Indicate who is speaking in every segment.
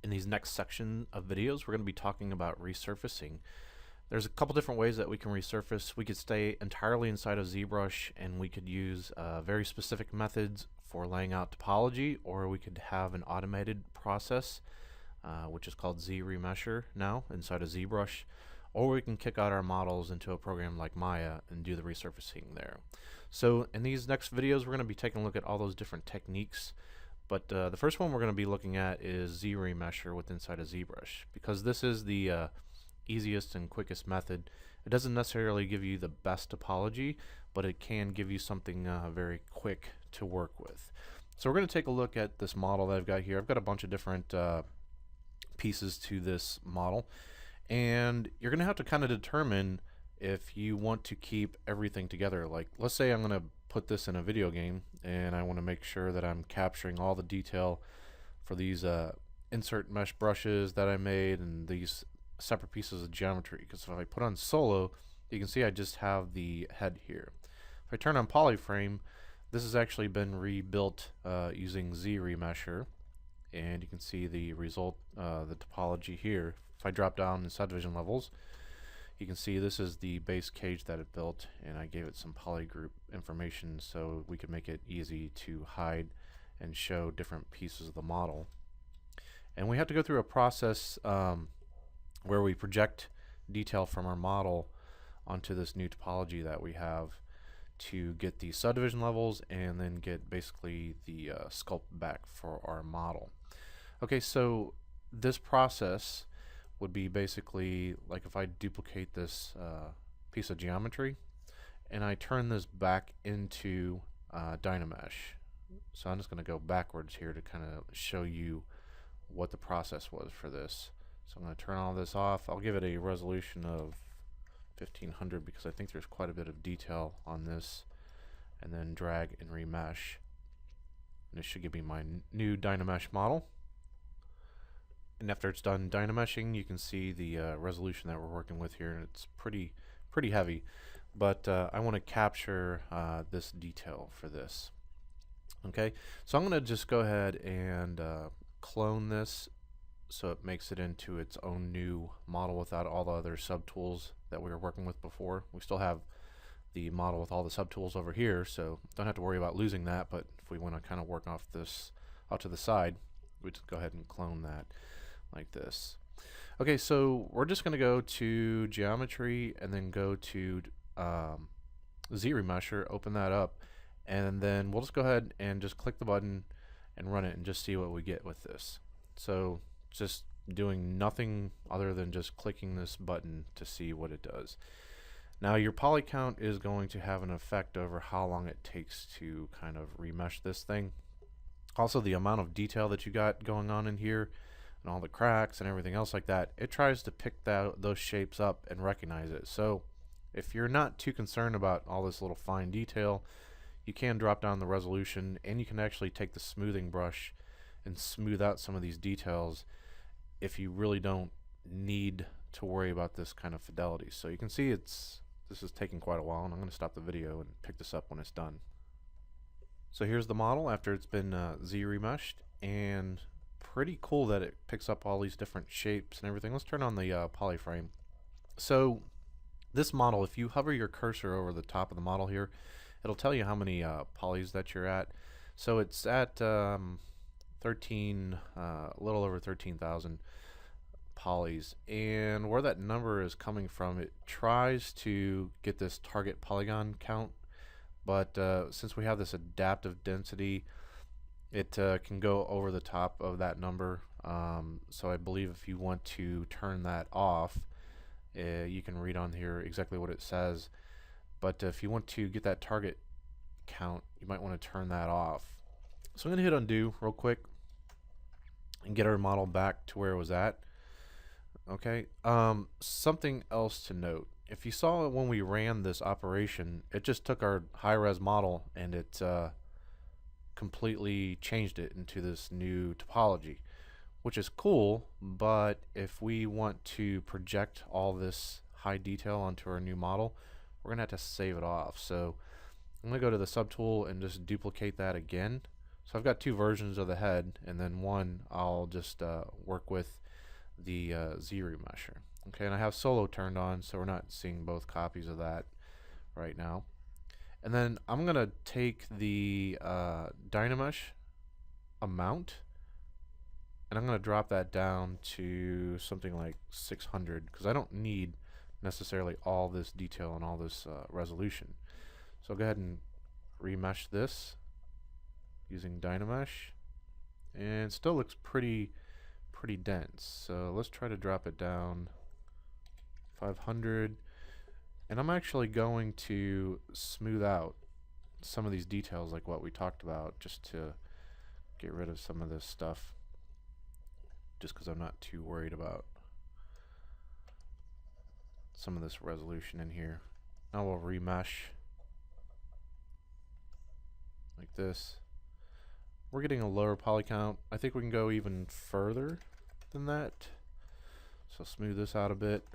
Speaker 1: In these next section of videos, we're going to be talking about resurfacing. There's a couple different ways that we can resurface. We could stay entirely inside of ZBrush and we could use very specific methods for laying out topology, or we could have an automated process which is called ZRemesher now inside of ZBrush, or we can kick out our models into a program like Maya and do the resurfacing there. So in these next videos, we're going to be taking a look at all those different techniques. But the first one we're going to be looking at is ZRemesher with inside of ZBrush, because this is the easiest and quickest method. It doesn't necessarily give you the best topology, but it can give you something very quick to work with. So we're going to take a look at this model that I've got here. I've got a bunch of different pieces to this model, and you're going to have to kind of determine if you want to keep everything together. Like, let's say I'm going to put this in a video game and I want to make sure that I'm capturing all the detail for these insert mesh brushes that I made and these separate pieces of geometry, because if I put on solo, you can see I just have the head here. If I turn on polyframe, this has actually been rebuilt using ZRemesher, and you can see the result, the topology here. If I drop down in subdivision levels, you can see this is the base cage that it built, and I gave it some polygroup information so we could make it easy to hide and show different pieces of the model. And we have to go through a process where we project detail from our model onto this new topology that we have to get the subdivision levels and then get basically the sculpt back for our model. Okay, so this process would be basically like if I duplicate this piece of geometry and I turn this back into Dynamesh. So I'm just going to go backwards here to kind of show you what the process was for this. So I'm going to turn all this off. I'll give it a resolution of 1500 because I think there's quite a bit of detail on this, and then drag and remesh. And this should give me my new Dynamesh model. And after it's done Dynameshing, you can see the resolution that we're working with here, and it's pretty heavy. But I want to capture this detail for this. Okay, so I'm going to just go ahead and clone this so it makes it into its own new model without all the other subtools that we were working with before. We still have the model with all the subtools over here, so don't have to worry about losing that. But if we want to kind of work off this out to the side, we just go ahead and clone that like this. Okay, so we're just going to go to geometry and then go to ZRemesher, open that up, and then we'll just go ahead and just click the button and run it and just see what we get with this. So just doing nothing other than just clicking this button to see what it does. Now your poly count is going to have an effect over how long it takes to kind of remesh this thing. Also, the amount of detail that you got going on in here and all the cracks and everything else like that, it tries to pick those shapes up and recognize it. So if you're not too concerned about all this little fine detail, you can drop down the resolution, and you can actually take the smoothing brush and smooth out some of these details if you really don't need to worry about this kind of fidelity. So you can see this is taking quite a while, and I'm going to stop the video and pick this up when it's done. So here's the model after it's been Z-remeshed, and pretty cool that it picks up all these different shapes and everything. Let's turn on the polyframe. So this model, if you hover your cursor over the top of the model here, it'll tell you how many polys that you're at. So it's at a little over 13,000 polys, and where that number is coming from, it tries to get this target polygon count, but since we have this adaptive density, it can go over the top of that number. So I believe if you want to turn that off, you can read on here exactly what it says, but if you want to get that target count, you might want to turn that off. So I'm going to hit undo real quick and get our model back to where it was at. Okay, something else to note. If you saw it when we ran this operation, it just took our high-res model and it completely changed it into this new topology, which is cool. But if we want to project all this high detail onto our new model, we're gonna have to save it off. So I'm gonna go to the subtool and just duplicate that again. So I've got two versions of the head, and then one I'll just work with the ZRemesher. Okay, and I have solo turned on, so we're not seeing both copies of that right now. And then I'm gonna take the Dynamesh amount, and I'm gonna drop that down to something like 600 because I don't need necessarily all this detail and all this resolution. So I'll go ahead and remesh this using Dynamesh, and it still looks pretty dense. So let's try to drop it down 500, and I'm actually going to smooth out some of these details like what we talked about, just to get rid of some of this stuff, just because I'm not too worried about some of this resolution in here. Now we'll remesh like this. We're getting a lower poly count. I think we can go even further than that. So smooth this out a bit.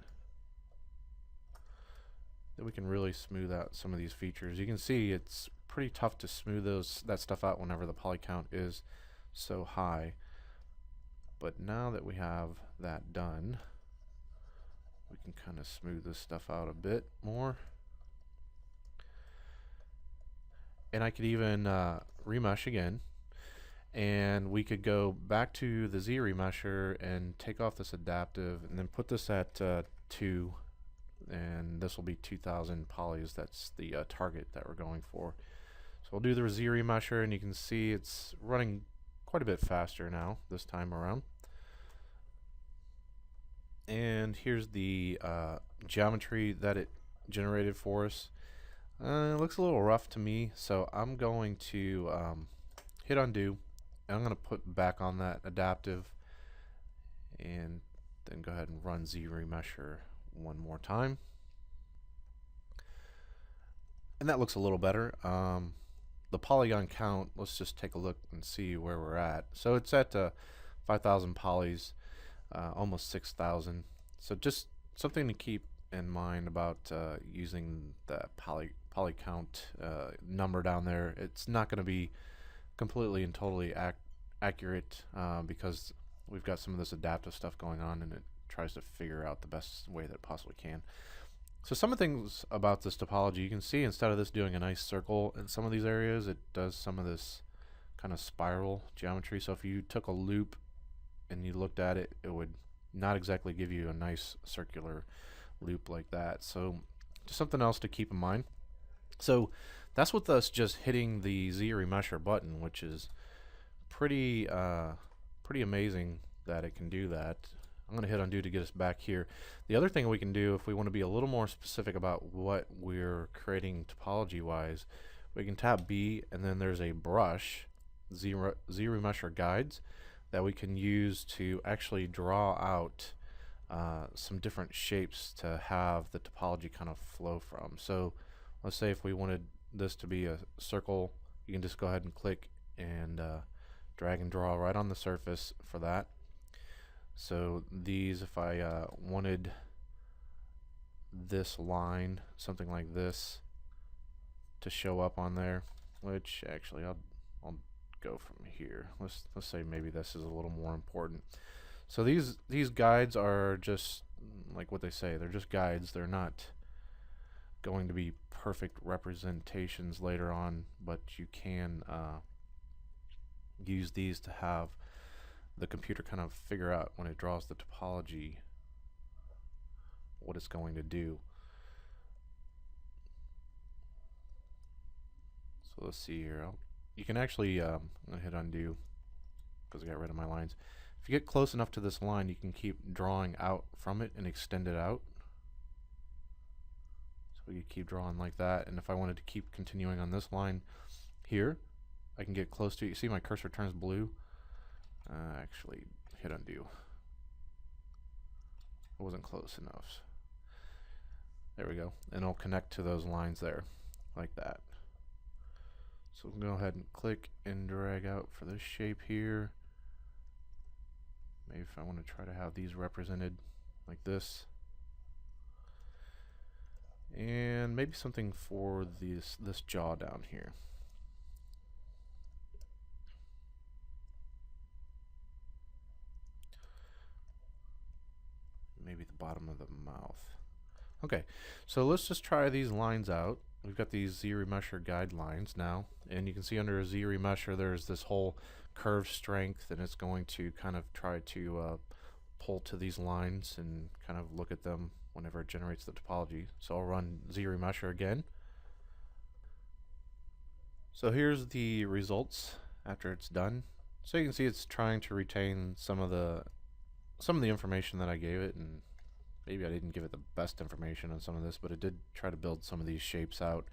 Speaker 1: Then we can really smooth out some of these features. You can see it's pretty tough to smooth that stuff out whenever the poly count is so high. But now that we have that done, we can kind of smooth this stuff out a bit more. And I could even remesh again, and we could go back to the ZRemesher and take off this adaptive and then put this at 2, and this will be 2000 polys. That's the target that we're going for. So we'll do the ZRemesher, and you can see it's running quite a bit faster now this time around. And here's the geometry that it generated for us. It looks a little rough to me, so I'm going to hit undo, and I'm going to put back on that adaptive, and then go ahead and run ZRemesher one more time. And that looks a little better. The Polygon Count, let's just take a look and see where we're at. So it's at 5,000 polys, almost 6,000. So just something to keep in mind about using the poly count number down there. It's not going to be completely and totally accurate because we've got some of this adaptive stuff going on, and it tries to figure out the best way that it possibly can. So some of the things about this topology, you can see instead of this doing a nice circle in some of these areas, it does some of this kind of spiral geometry. So if you took a loop and you looked at it, it would not exactly give you a nice circular loop like that. So just something else to keep in mind. So that's with us just hitting the ZRemesher button, which is pretty amazing that it can do that. I'm going to hit undo to get us back here. The other thing we can do, if we want to be a little more specific about what we're creating topology wise, we can tap B, and then there's a brush, ZRemesher guides, that we can use to actually draw out some different shapes to have the topology kind of flow from. So let's say if we wanted this to be a circle, you can just go ahead and click and drag and draw right on the surface for that. So these, if I wanted this line, something like this, to show up on there, which actually I'll go from here. Let's say maybe this is a little more important. So these guides are just like what they say. They're just guides. They're not going to be perfect representations later on, but you can use these to have the computer kind of figure out when it draws the topology what it's going to do. So let's see here. You can actually I'm gonna hit undo because I got rid of my lines. If you get close enough to this line, you can keep drawing out from it and extend it out. So you keep drawing like that, and if I wanted to keep continuing on this line here, I can get close to it. You see my cursor turns blue. Actually hit undo. It wasn't close enough. There we go. And it'll connect to those lines there like that. So we'll go ahead and click and drag out for this shape here. Maybe if I want to try to have these represented like this. And maybe something for this jaw down here. bottom of the mouth. Okay, so let's just try these lines out. We've got these ZRemesher guidelines now, and you can see under ZRemesher there's this whole curve strength, and it's going to kind of try to pull to these lines and kind of look at them whenever it generates the topology. So I'll run ZRemesher again. So here's the results after it's done. So you can see it's trying to retain some of the information that I gave it, and maybe I didn't give it the best information on some of this, but it did try to build some of these shapes out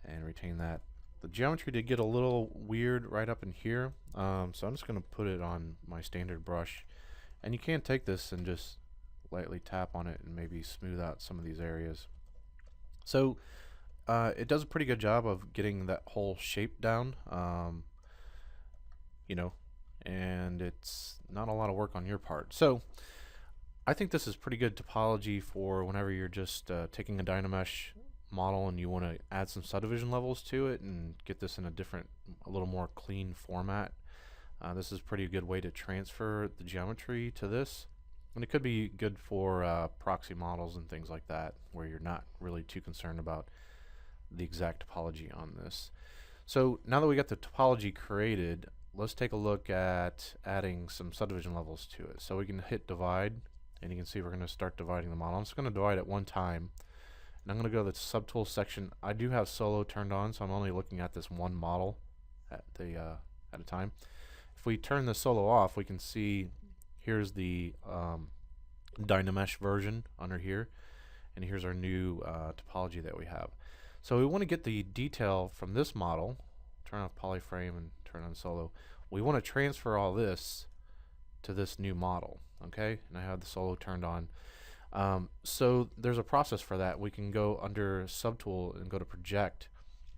Speaker 1: and retain that. The geometry did get a little weird right up in here, so I'm just going to put it on my standard brush, and you can take this and just lightly tap on it and maybe smooth out some of these areas. So it does a pretty good job of getting that whole shape down, you know, and it's not a lot of work on your part. So I think this is pretty good topology for whenever you're just taking a Dynamesh model and you want to add some subdivision levels to it and get this in a little more clean format. This is a pretty good way to transfer the geometry to this, and it could be good for proxy models and things like that, where you're not really too concerned about the exact topology on this. So now that we got the topology created, let's take a look at adding some subdivision levels to it. So we can hit divide, and you can see we're going to start dividing the model. I'm just going to divide at one time, and I'm going to go to the subtool section. I do have solo turned on, so I'm only looking at this one model at a time. If we turn the solo off, we can see here's the Dynamesh version under here, and here's our new topology that we have. So we want to get the detail from this model, turn off polyframe and turn on solo. We want to transfer all this to this new model, okay? And I have the solo turned on. So there's a process for that. We can go under subtool and go to project,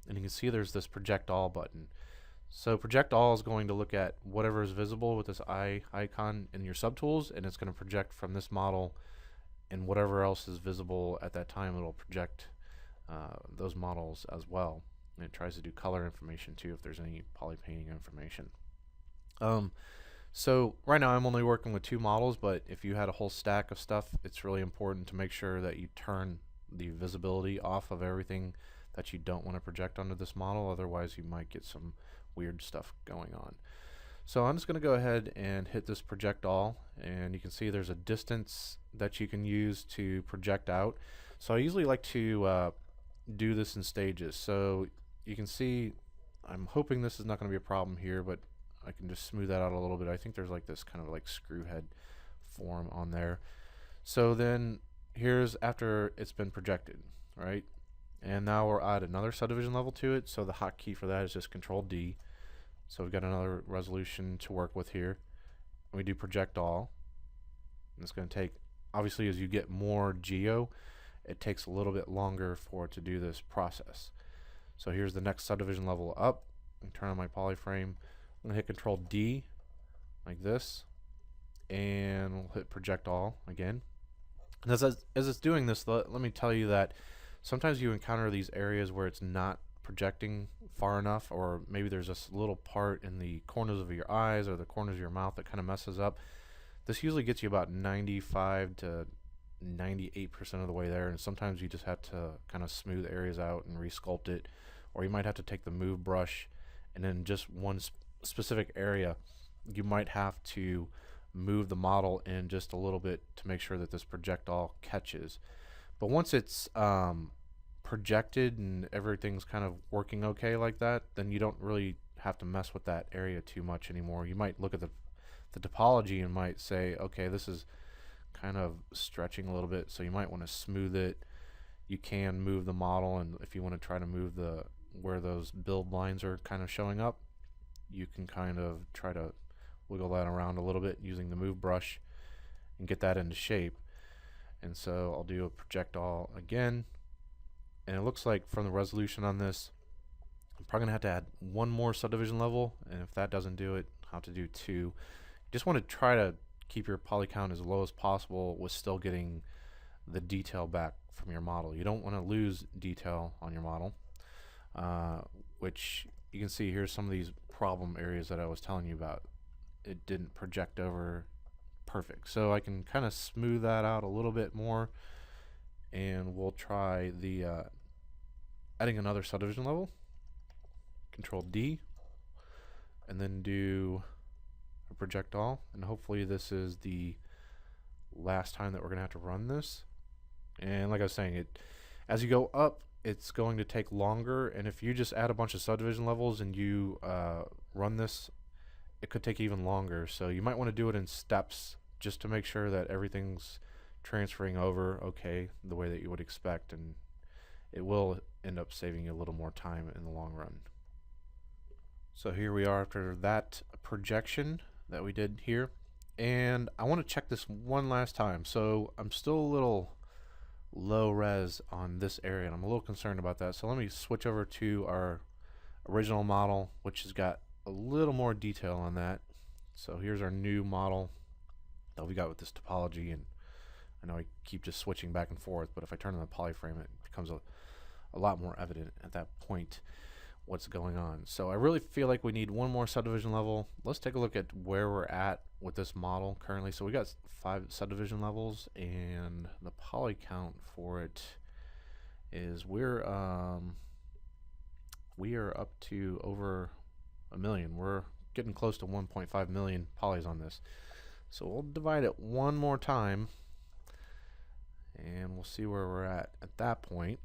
Speaker 1: and you can see there's this project all button. So project all is going to look at whatever is visible with this eye icon in your subtools, and it's going to project from this model, and whatever else is visible at that time, it'll project those models as well. And it tries to do color information too if there's any poly painting information. So right now I'm only working with 2 models, but if you had a whole stack of stuff, it's really important to make sure that you turn the visibility off of everything that you don't want to project onto this model, otherwise you might get some weird stuff going on. So I'm just going to go ahead and hit this project all, and you can see there's a distance that you can use to project out. So I usually like to do this in stages. So you can see, I'm hoping this is not going to be a problem here, but I can just smooth that out a little bit. I think there's like this kind of like screw head form on there. So then here's after it's been projected, right? And now we'll add another subdivision level to it. So the hotkey for that is just Control D. So we've got another resolution to work with here. And we do project all. And it's going to take, obviously as you get more geo, it takes a little bit longer for it to do this process. So here's the next subdivision level up. And turn on my polyframe. I'm going to hit Control D like this, and we'll hit project all again. And as it's doing this, let me tell you that sometimes you encounter these areas where it's not projecting far enough, or maybe there's this little part in the corners of your eyes or the corners of your mouth that kind of messes up. This usually gets you about 95 to 98% of the way there, and sometimes you just have to kind of smooth areas out and resculpt it, or you might have to take the move brush, and then just one specific area you might have to move the model in just a little bit to make sure that this project all catches. But once it's projected and everything's kind of working okay like that, then you don't really have to mess with that area too much anymore. You might look at the topology and might say, okay, this is kind of stretching a little bit, so you might want to smooth it. You can move the model, and if you want to try to move where those build lines are kind of showing up, you can kind of try to wiggle that around a little bit using the move brush and get that into shape. And so I'll do a project all again, and it looks like from the resolution on this, I'm probably gonna have to add one more subdivision level, and if that doesn't do it, I'll have to do 2. You just want to try to keep your poly count as low as possible with still getting the detail back from your model. You don't want to lose detail on your model, which you can see here's some of these problem areas that I was telling you about. It didn't project over perfect. So I can kind of smooth that out a little bit more, and we'll try the adding another subdivision level. Control D, and then do a project all, and hopefully this is the last time that we're gonna have to run this. And like I was saying, as you go up, it's going to take longer, and if you just add a bunch of subdivision levels and you run this, it could take even longer. So you might want to do it in steps just to make sure that everything's transferring over okay the way that you would expect, and it will end up saving you a little more time in the long run. So here we are after that projection that we did here, and I want to check this one last time. So I'm still a little low res on this area, and I'm a little concerned about that. So let me switch over to our original model, which has got a little more detail on that. So here's our new model that we got with this topology, and I know I keep just switching back and forth, but if I turn on the polyframe, it becomes a lot more evident at that point what's going on. So I really feel like we need one more subdivision level. Let's take a look at where we're at with this model currently. So we got 5 subdivision levels, and the poly count for it is we are up to over 1 million. We're getting close to 1.5 million polys on this. So we'll divide it one more time, and we'll see where we're at that point.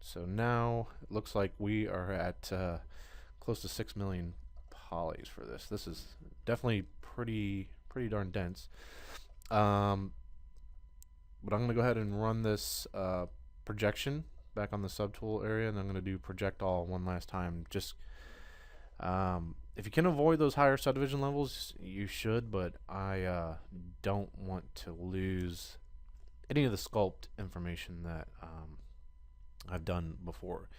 Speaker 1: So now it looks like we are at close to 6 million polys for this. This is definitely pretty darn dense. But I'm going to go ahead and run this projection back on the subtool area, and I'm going to do project all one last time. Just if you can avoid those higher subdivision levels, you should, but I don't want to lose any of the sculpt information that I've done before.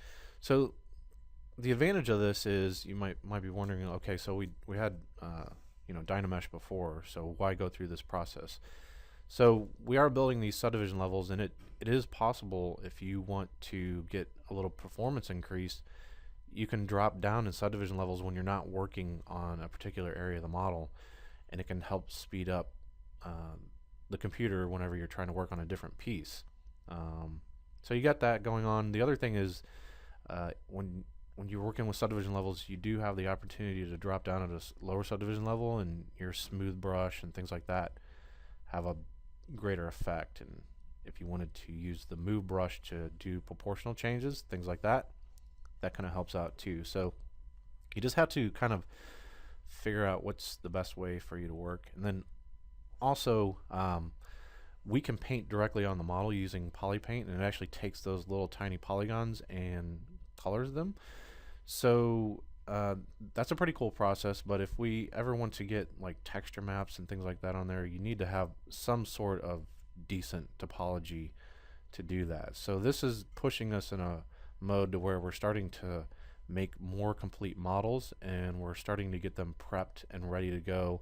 Speaker 1: So the advantage of this is you might be wondering, okay, so we had Dynamesh before, so why go through this process? So we are building these subdivision levels, and it is possible, if you want to get a little performance increase, you can drop down in subdivision levels when you're not working on a particular area of the model, and it can help speed up the computer whenever you're trying to work on a different piece. So you got that going on. The other thing is when you're working with subdivision levels, you do have the opportunity to drop down at a lower subdivision level, and your smooth brush and things like that have a greater effect. And if you wanted to use the move brush to do proportional changes, things like that, that kind of helps out too. So you just have to kind of figure out what's the best way for you to work. And then also we can paint directly on the model using polypaint, and it actually takes those little tiny polygons and colors them. So that's a pretty cool process, but if we ever want to get like texture maps and things like that on there, you need to have some sort of decent topology to do that. So this is pushing us in a mode to where we're starting to make more complete models, and we're starting to get them prepped and ready to go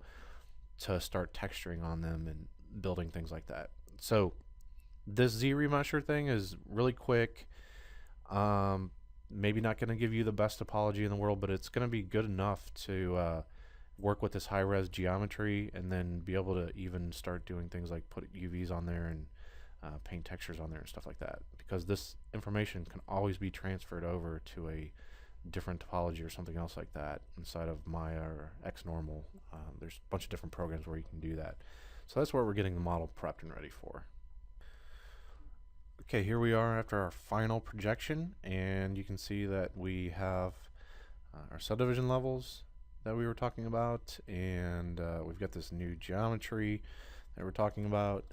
Speaker 1: to start texturing on them and building things like that. So this ZRemesher thing is really quick. Maybe not going to give you the best topology in the world, but it's going to be good enough to work with this high-res geometry, and then be able to even start doing things like put UVs on there and paint textures on there and stuff like that, because this information can always be transferred over to a different topology or something else like that inside of Maya or XNormal. There's a bunch of different programs where you can do that. So that's where we're getting the model prepped and ready for. Okay, here we are after our final projection, and you can see that we have our subdivision levels that we were talking about, and we've got this new geometry that we're talking about,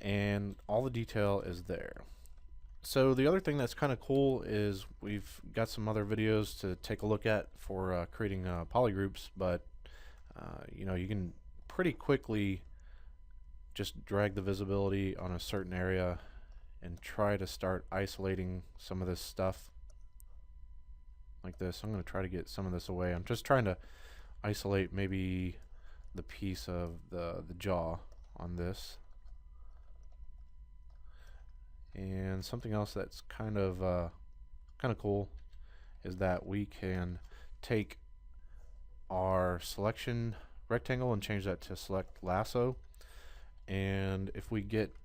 Speaker 1: and all the detail is there. So the other thing that's kind of cool is we've got some other videos to take a look at for creating polygroups, but you can pretty quickly just drag the visibility on a certain area and try to start isolating some of this stuff like this. I'm going to try to get some of this away. I'm just trying to isolate maybe the piece of the jaw on this. And something else that's kind of cool is that we can take our selection rectangle and change that to select lasso. And if we get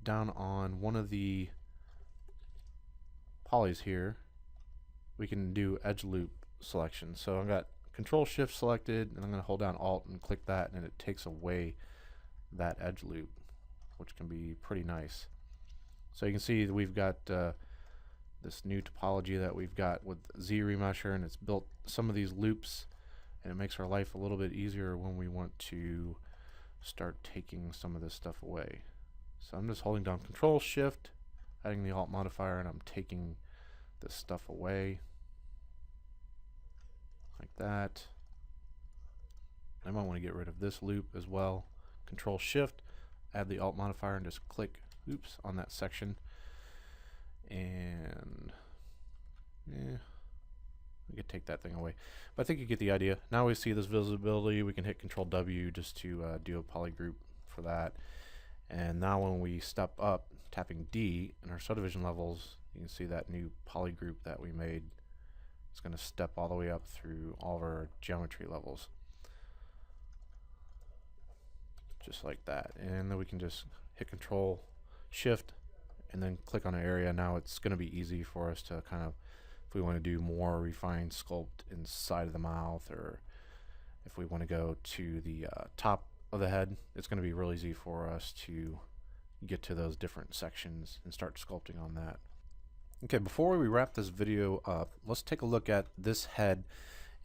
Speaker 1: down on one of the polys here, we can do edge loop selection. So I've got Control Shift selected, and I'm going to hold down Alt and click that, and it takes away that edge loop, which can be pretty nice. So you can see that we've got this new topology that we've got with ZRemesher, and it's built some of these loops, and it makes our life a little bit easier when we want to start taking some of this stuff away. So I'm just holding down Control Shift, adding the Alt modifier, and I'm taking this stuff away like that. I might want to get rid of this loop as well. Control Shift, add the Alt modifier, and just click on that section. And we could take that thing away, but I think you get the idea. Now we see this visibility. We can hit Control W just to do a poly group for that. And now when we step up, tapping D in our subdivision levels, you can see that new poly group that we made. It's going to step all the way up through all of our geometry levels, just like that. And then we can just hit Control Shift and then click on an area. Now it's going to be easy for us to kind of, if we want to do more refined sculpt inside of the mouth, or if we want to go to the top of the head, it's going to be real easy for us to get to those different sections and start sculpting on that. Okay, before we wrap this video up, let's take a look at this head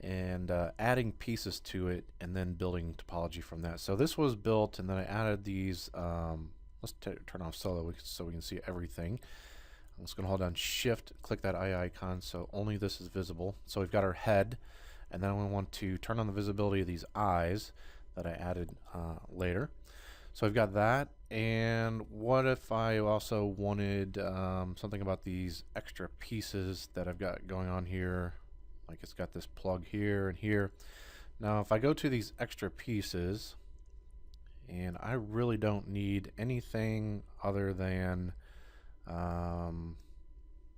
Speaker 1: and adding pieces to it and then building topology from that. So this was built, and then I added these, let's turn off solo so we can see everything. I'm just going to hold down Shift, click that eye icon so only this is visible. So we've got our head, and then we want to turn on the visibility of these eyes that I added later. So I've got that. And what if I also wanted something about these extra pieces that I've got going on here? Like it's got this plug here and here. Now if I go to these extra pieces, and I really don't need anything other than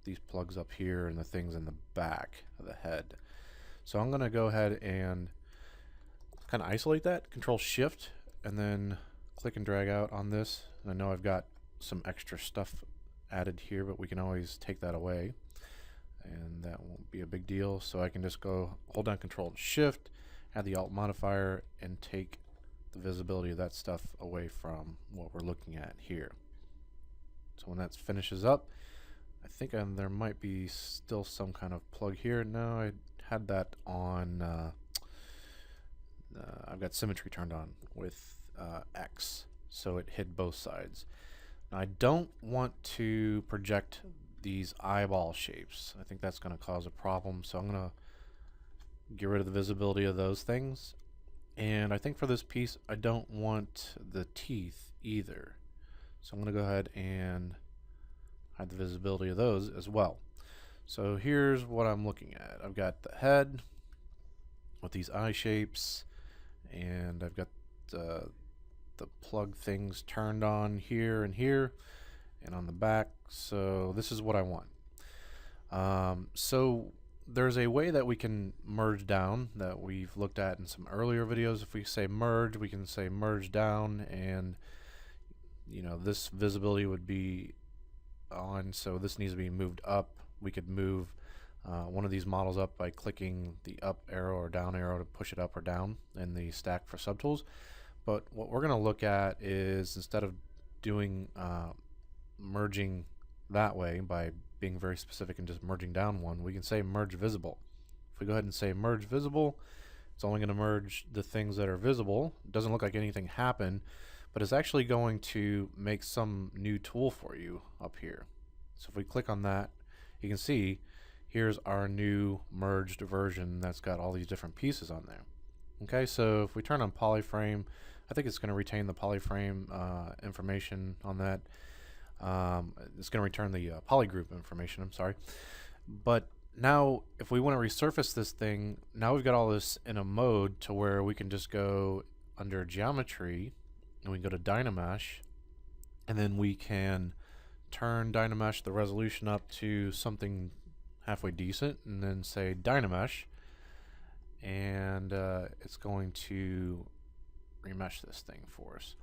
Speaker 1: these plugs up here and the things in the back of the head. So I'm going to go ahead and kind of isolate that, Control Shift, and then click and drag out on this. And I know I've got some extra stuff added here, but we can always take that away, and that won't be a big deal. So I can just go hold down Control and Shift, add the Alt modifier, and take the visibility of that stuff away from what we're looking at here. So when that finishes up, I think there might be still some kind of plug here. No, I had that on, I've got symmetry turned on with X, so it hid both sides. Now I don't want to project these eyeball shapes. I think that's going to cause a problem, so I'm going to get rid of the visibility of those things. And I think for this piece I don't want the teeth either, so I'm going to go ahead and hide the visibility of those as well. So here's what I'm looking at. I've got the head with these eye shapes, and I've got the plug things turned on here and here and on the back. So this is what I want. So there's a way that we can merge down that we've looked at in some earlier videos. If we say merge, we can say merge down, and you know, this visibility would be on, so this needs to be moved up. We could move one of these models up by clicking the up arrow or down arrow to push it up or down in the stack for subtools. But what we're going to look at is, instead of doing merging that way by being very specific and just merging down one, we can say merge visible. If we go ahead and say merge visible, it's only going to merge the things that are visible. It doesn't look like anything happened, but it's actually going to make some new tool for you up here. So if we click on that, you can see here's our new merged version that's got all these different pieces on there. Okay, so if we turn on polyframe, I think it's going to retain the polyframe information on that. It's going to return the polygroup information, I'm sorry. But now if we want to resurface this thing, now we've got all this in a mode to where we can just go under geometry, and we can go to Dynamesh, and then we can turn Dynamesh, the resolution, up to something halfway decent, and then say Dynamesh, and it's going to remesh this thing for us.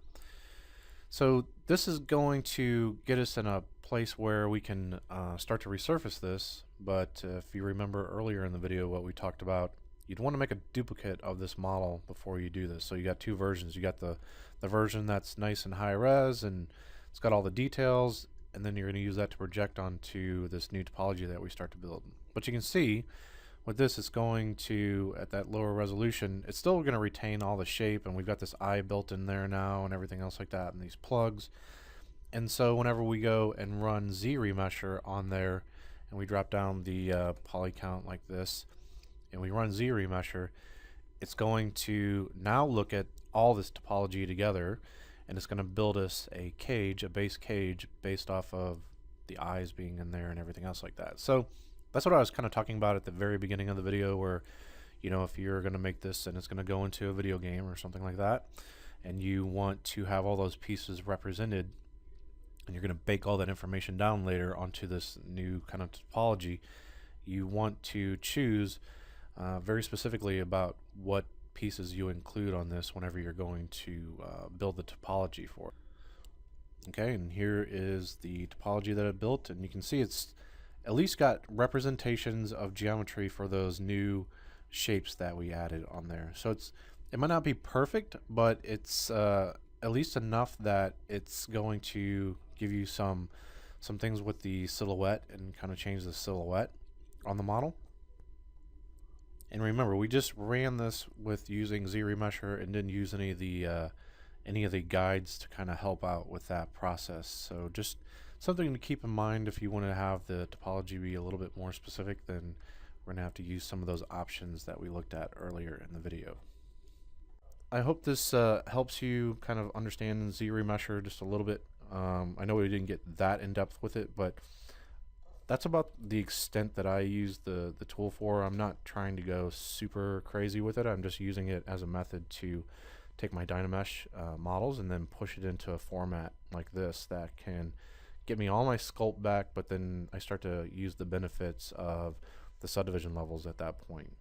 Speaker 1: So this is going to get us in a place where we can start to resurface this, but if you remember earlier in the video what we talked about, you'd want to make a duplicate of this model before you do this. So you got two versions. You got the version that's nice and high res and it's got all the details, and then you're going to use that to project onto this new topology that we start to build. But you can see with this, it's going to, at that lower resolution, it's still going to retain all the shape, and we've got this eye built in there now and everything else like that, and these plugs. And so whenever we go and run ZRemesher on there and we drop down the poly count like this and we run ZRemesher, it's going to now look at all this topology together, and it's going to build us a cage, a base cage, based off of the eyes being in there and everything else like that. So that's what I was kind of talking about at the very beginning of the video, where, you know, if you're going to make this and it's going to go into a video game or something like that, and you want to have all those pieces represented, and you're going to bake all that information down later onto this new kind of topology, you want to choose very specifically about what pieces you include on this whenever you're going to build the topology for it. Okay, and here is the topology that I built, and you can see it's at least got representations of geometry for those new shapes that we added on there. So it might not be perfect, but it's at least enough that it's going to give you some things with the silhouette and kind of change the silhouette on the model. And remember, we just ran this with using ZRemesher and didn't use any of the guides to kind of help out with that process. So just something to keep in mind if you want to have the topology be a little bit more specific, then we're going to have to use some of those options that we looked at earlier in the video. I hope this helps you kind of understand ZRemesher just a little bit. I know we didn't get that in depth with it, but that's about the extent that I use the tool for. I'm not trying to go super crazy with it. I'm just using it as a method to take my Dynamesh models and then push it into a format like this that can get me all my sculpt back, but then I start to use the benefits of the subdivision levels at that point.